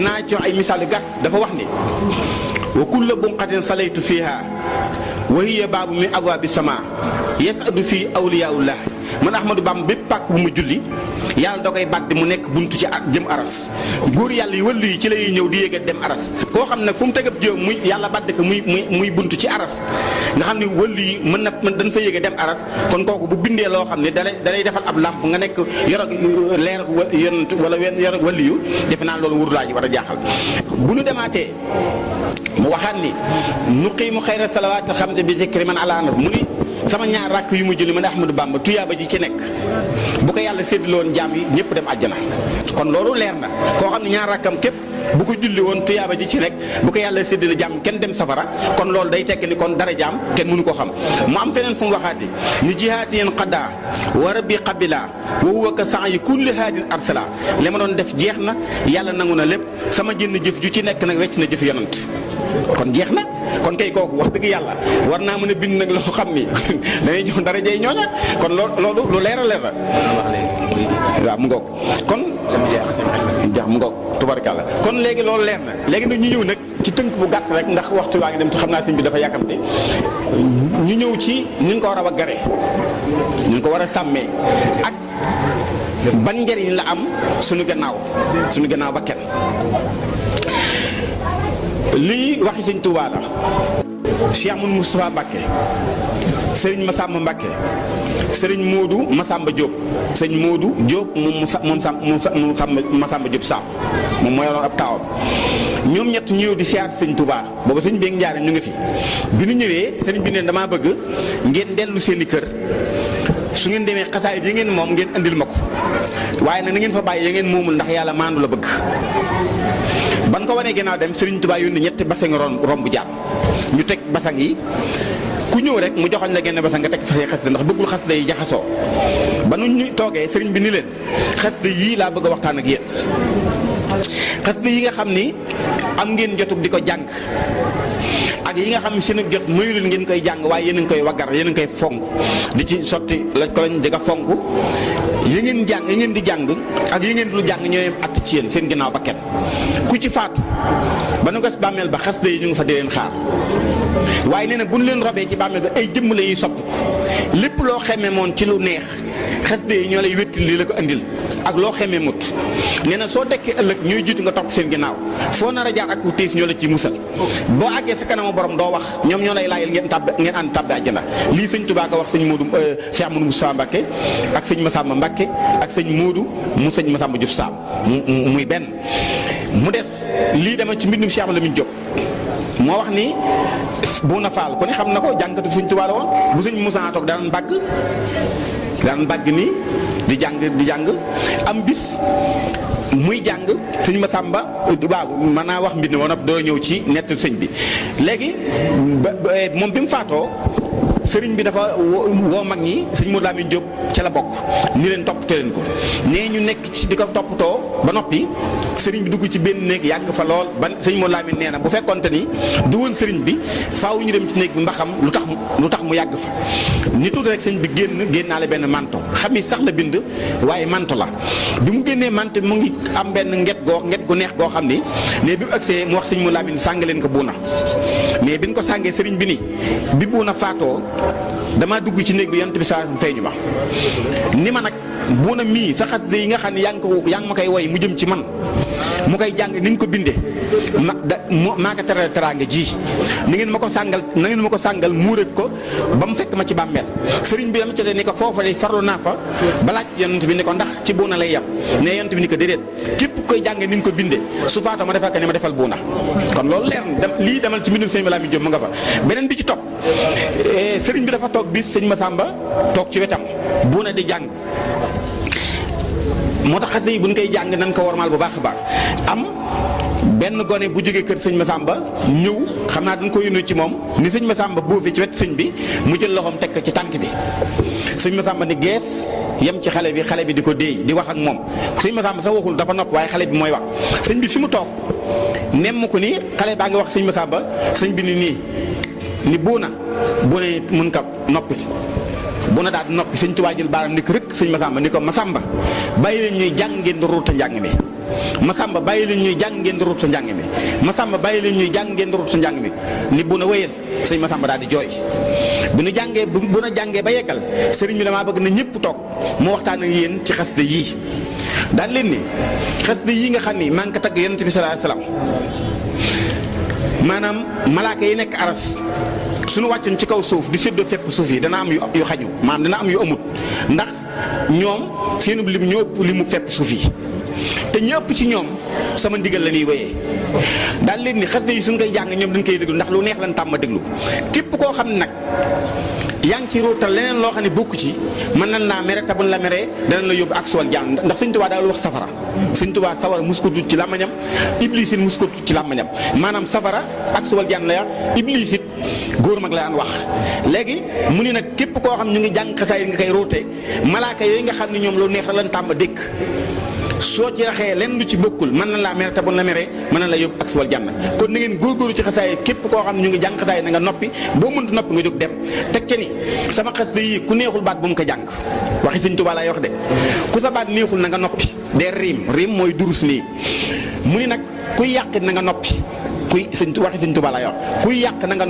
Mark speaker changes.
Speaker 1: dinaa jox ay misaal yu gàtt dafa wax ni wa kulla bunqatin salaytu fiha wa hiya baabu min abwaabi sama yasadu fii awliyaullah man Ahmadou Bamba bépp pàkk bu mu julli yàlla da koy bàddi mu nekk buntu ci jëm aras góor yàlla yi wëllu yi ci lay ñëw di yéega dem aras koo xam ne fu mu tegab jëm muy yàlla bàddi ko muy buntu ci aras nga xam ne wëllu yi mën dañ fa yéega dem aras kon kooku bu bindee loo xam ne dalay defal ab làmp nga nekk yor ak leer ak yonent wala yor ak wëllu yu defe naa loolu wurulaa ji war a jaaxal bu nu demaatee mu waxaat ni nuqiimu xayra salawaati xamsa bi zikri man ala anaf mu ni sama ñaar rakk yu mu julli man Ahmadou Bamba tuyaaba ji ci nekk bu ko yàlla séddaloon jaam yi ñëpp dem àjjana kon loolu leer na koo xam ne ñaar rakkam képp bu ko julli woon tuyaaba ji ci nekk bu ko yàlla séddale jaam kenn dem safara kon loolu day tekk ni kon dara jaam kenn mënu ko xam mu am feneen fu mu waxaati ni jihaati yeen xaddaa wa rabbi qabila wa huwa ka sa'yi kulli haadin arsala li ma doon def jeex na yàlla nangu na lépp sama jënn jëf ju ci nekk nag wecc na jëf yonant kon jeex na kon kay kooku wax dëgg yàlla war naa mën a bind nag loo xam ni dañuy jox dara jey ñooña kon loolu lu leer a leer la waaw mu ngoog kon jax mu ngoog tubarkàlla kon léegi loolu leer na léegi nag ñu ñëw nag ci tënk bu gàtt rek ndax waxtu waa ngi dem te xam naa sëñ bi dafa yàkkamte ñu ñëw ci ni ñu ko war a waggaree ni ñu ko war a sàmmee ak ban njëriñ la am suñu gannaaw ba kenn lii waxi sëñ Tuubaa la Cheikh Mouhamadou Moustapha Mbacké Serigne Massamba Mbacké Serigne Modou Massamba Diop sëñ Modou Diop moom Massamba Diop Sam moom moo yoroon ab taawam ñoom ñett ñëw di siyaar sëñ Tuubaa booba sëñ beeg njaare ñu ngi fi bi ñu ñëwee sëriñ bi ne damaa bëgg ngeen dellu seeni kër su ngeen demee xasaay yi ngeen moom ngeen andil ma ko waaye nag na ngeen fa bàyyi ya ngeen moomul ndax yàlla maandu la bëgg ban ko wanee ginnaaw dem Serigne Touba yónni ñetti basang romb jaar ñu teg basang yi ku ñëw rek mu joxoñ la genn basang nga teg fa say xasida ndax bëggul xasida yi jaxasoo ba nu ñu toogee Serigne bi ni leen xasida yii laa bëgg a waxtaan ak yéen xasida yi nga xam ni am ngeen jotug di ko jàng ak yi nga xam ne seen ak jot mayu leen ngeen koy jàng waaye yéen a ngi koy waggar yéen a ngi koy fonk di ci sotti la ko lañ di ko fonk yi ngeen jàng yi ngeen di jàng ak yi ngeen dul jàng ñooy att ci yéen seen ginnaaw ba kenn ku ci faatu ba nu gas bàmmeel ba xasida yi ñu ngi fa di leen xaar waaye nee na bu ñu leen robee ci bàmmeel ba ay jëmm la ñuy sopp ko lépp loo xemee moon ci lu neex xasida yi ñoo lay wéttil li la ko andil ak loo xemee mut nee na soo dekkee ëllëg ñooy jiitu nga topp seen ginnaaw foo nar a jaar ak tiis ñoo la ci musal boo àggee sa kanamu borom doo wax ñoom ñoo lay laajal ngeen ànd tàbbi àjjana lii sëñ Tuubaa ko wax sëñ Modou Cheikh Mouhamadou Moustapha Mbacké ak sëñ Massamba Mbacké ak sëñ Modou mu sëñ Massamba Diop Sam muy benn mu des lii dama ci mbindum Cheikh Lamine Diop moo wax ni bu na faal ku ne xam na ko jàngkatu sëñ Tuubaa la woon bu sëñ Moussa toog daan bàgg nii di jàng am bis muy jàng sëñ Massamba waaw mën naa wax mbind woon doo ñëw ci nett sëñ bi léegi moom bi mu faatoo sëriñ bi dafa woo mag ñi sëñ Modou Lamine Diop ca la bokk ni leen toppatoo leen ko nee ñu nekk ci di ko toppatoo ba noppi sëriñ bi dugg ci benn néeg yàgg fa lool ba sëñ Modou Lamine nee na bu fekkonte ni du woon sëriñ bi faaw ñu dem ci néeg bi mbaxam lu tax mu yàgg fa ni tuuti rek sëñ bi génnaale benn manto xam ni sax la bind waaye manto la bi mu génnee manto mu ngi am benn nget gu neex goo xam ni ne bi mu agsee mu wax sëñ Modou Lamine sàng leen ko buuna mais bi ñu ko sàngee sëriñ bi ni bi buuna faatoo damaa dugg ci néeg bi yonent bi saa feeñu ma ni ma nag buuna mii sa xasida yi nga xam ne yaa ngi ma koy woy mu jëm ci man mu koy jàng ni nga ko bindee maa ko teral teraanga ji na ngeen ma ko sàngal muuret ko ba mu fekk ma ci bàmmeel sëriñ bi dama ci ni ko foofa de farlu naa fa balaaj yonent bi ni ko ndax ci buuna lay yem ne yonent bi ni ko déedéet képp koy jàng ni nga ko bindee su faatoo ma defal ko ni ma defal buuna kon loolu leer na lii demal ci mbindum sëñ Lamine Diop mu nga fa beneen bi ci topp sëriñ bi dafa toog bis sëñ Massamba toog ci wetam buuna di jàng moo tax xasida yi bu ñu koy jàng nañ ko wormaal bu baax a baax am benn gone bu jógee kër sëñ Massamba ñëw xam naa dañ ko yónnee ci moom ni sëñ Massamba buufi ci wet sëñ bi mu jël loxoom teg ko ci tànk bi sëñ Massamba ni gees yem ci xale bi di ko déey di wax ak moom sëñ Massamba sax waxul dafa nopp waaye xale bi mooy wax sëñ bi fi mu toog nemm ko ni xale baa ngi wax sëñ Massamba sëñ bi ni buuna mun ka noppi bu na daal di noppi sëñ Tuubaa jël baaram ni ko rek sëñ Massamba ni ko Massamba bàyyi leen ñuy jàng ngeen di ruuta njàng mi Masamba bàyyi leen ñuy jàng ngeen di rut sa njàng mi Masamba bàyyi leen ñuy jàng ngeen di rut sa njàng mi ni bu na wéyal sëñ Masamba daal di jooy bu nu jàngee bu na jàngee ba yeggal sëriñ bi damaa bëgg na ñëpp toog mu waxtaan ak yéen ci xasida yii daal leen ni xasida yii nga xam ni maa ngi ko tagg yonent bi sallallahu alayhi wasallam maanaam malaaka yi nekk aras suñu wàccoon ci kaw suuf di séddoo fépp suuf yi dana am yu xaju maanaam dana am yu amut ndax ñoom seenub lim ñoo ëpp limu fépp suuf yi te ñu ëpp ci ñoom sama ndigal la ñuy wéyee daal leen ni xasida yi suñ koy jàng ñoom dañ koy déglu ndax lu neex lan tàmm déglu képp koo xam ne nag yaa ngi ci ruutal leneen loo xam ne bokku ci mën nañ laa mere te buñ la meree danañ la yóbbu ak suwal jaan ndax Sëñ Tuubaa daal wax safara Sëñ Tuubaa safara mus ko tudd ci làmmañam Iblis it mus ko tudd ci làmmañam maanaam safara ak suwal jaan la wax Iblis it góor mag la daan wax léegi mu ni nag képp koo xam ñu ngi jàng xasaay nga koy ruute malaaka yooyu nga xam ne ñoom lu neex la lan tàmm dégg soo ci raxee lenn lu ci bokkul mën na laa mere te bu la meree mën na la yóbbu ak suwal jànn kon na ngeen góorgóorlu ci xasaay képp koo xam ne ñu ngi jàng xasaay na nga noppi boo mënut noppi nga jóg dem teg ca ni sama xasida yi ku neexul baat bu mu ko jàng waxi Sëñ Tuubaa laay wax de ku sa baat neexul na nga noppi de riim mooy durus nii mu ni nag kuy yàqit na nga noppi kuy waxi Sëñ Tuubaa laay wax kuy yàq na nga